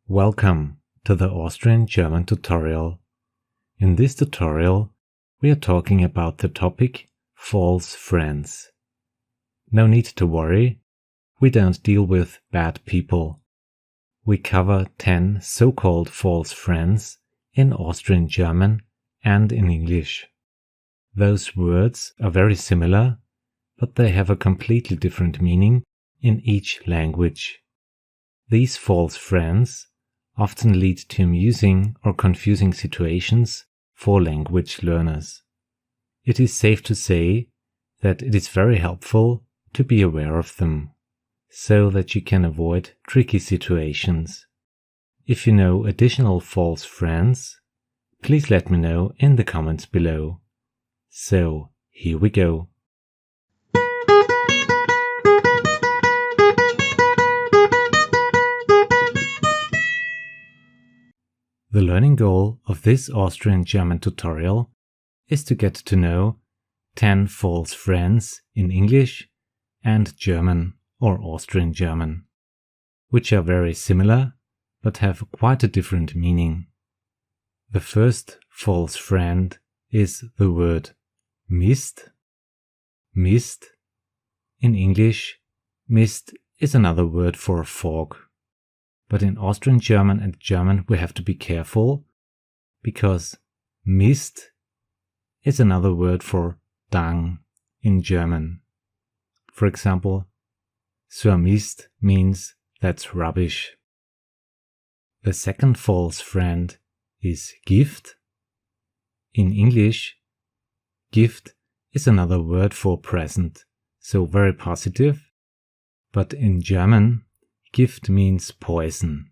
Welcome to the Austrian German tutorial. In this tutorial, we are talking about the topic false friends. No need to worry, we don't deal with bad people. We cover 10 so-called false friends in Austrian German and in English. Those words are very similar, but they have a completely different meaning in each language. These false friends often lead to amusing or confusing situations for language learners. It is safe to say that it is very helpful to be aware of them, so that you can avoid tricky situations. If you know additional false friends, please let me know in the comments below. So, here we go. The learning goal of this Austrian German tutorial is to get to know 10 false friends in English and German or Austrian German, which are very similar but have quite a different meaning. The first false friend is the word Mist. Mist. In English, Mist is another word for fog. But in Austrian German and German we have to be careful, because Mist is another word for dung in German. For example, so Mist means that's rubbish. The second false friend is Gift. In English, Gift is another word for present, so very positive, but in German, Gift means poison.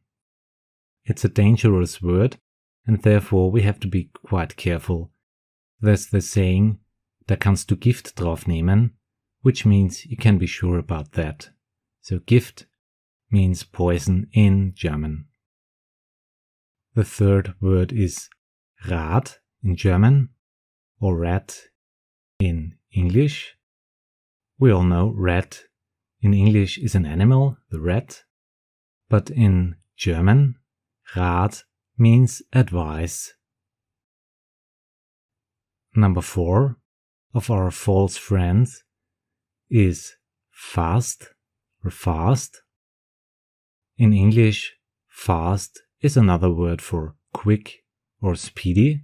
It's a dangerous word, and therefore we have to be quite careful. There's the saying, da kannst du Gift drauf nehmen, which means you can be sure about that. So Gift means poison in German. The third word is Rat in German, or rat in English. We all know rat in English is an animal, the rat, but in German, Rat means advice. Number 4 of our false friends is fast or fast. In English, fast is another word for quick or speedy.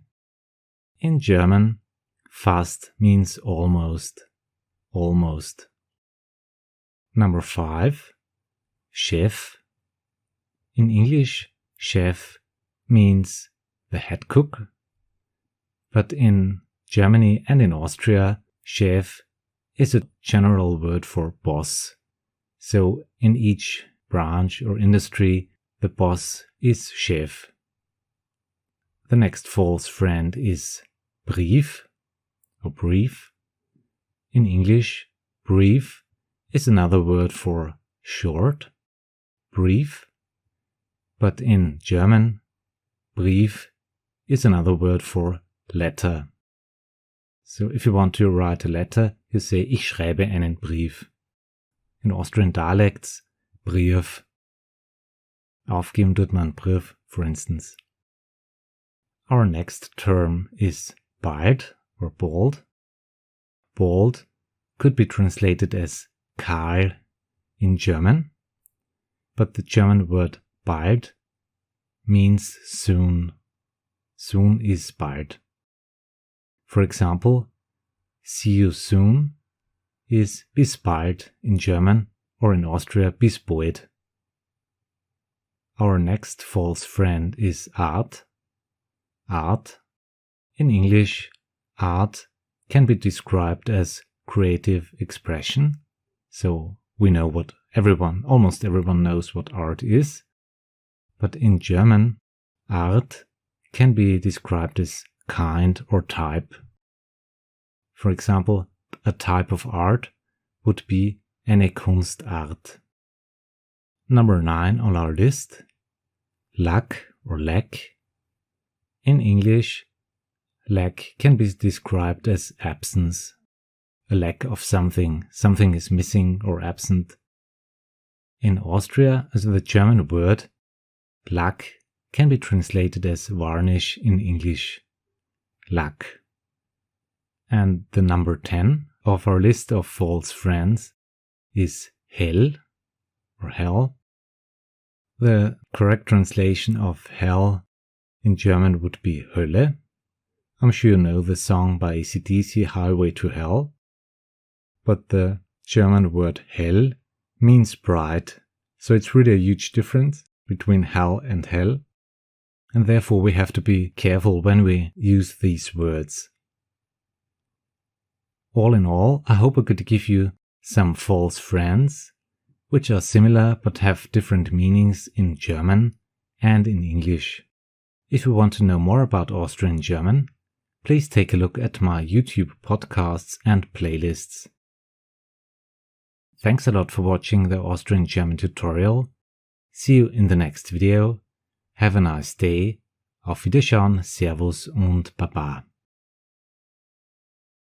In German, fast means almost. Almost. Number 5, Chef. In English, chef means the head cook, but in Germany and in Austria, chef is a general word for boss. So in each branch or industry, the boss is chef. The next false friend is Brief or brief. In English, brief is another word for short, brief. But in German, Brief is another word for letter. So if you want to write a letter, you say Ich schreibe einen Brief. In Austrian dialects, Brief. Aufgeben tut man Brief, for instance. Our next term is bald or bald. Bald could be translated as kahl in German, but the German word bald means soon. Soon is bald. For example, see you soon is bis bald in German, or in Austria bis bald. Our next false friend is art. Art. In English, art can be described as creative expression. So we know what almost everyone knows what art is. But in German, art can be described as kind or type. For example, a type of art would be eine Kunstart. Number 9 on our list, lack or lack. In English, lack can be described as absence, a lack of something. Something is missing or absent. In Austria, as the German word Lack can be translated as varnish in English, Lack. And the number 10 of our list of false friends is hell or hell. The correct translation of hell in German would be Hölle. I'm sure you know the song by AC/DC, Highway to Hell. But the German word hell means bright, so it's really a huge difference between hell and hell. And therefore we have to be careful when we use these words. All in all, I hope I could give you some false friends, which are similar but have different meanings in German and in English. If you want to know more about Austrian German, please take a look at my YouTube podcasts and playlists. Thanks a lot for watching the Austrian German tutorial. See you in the next video. Have a nice day. Auf Wiederschauen, Servus und Baba.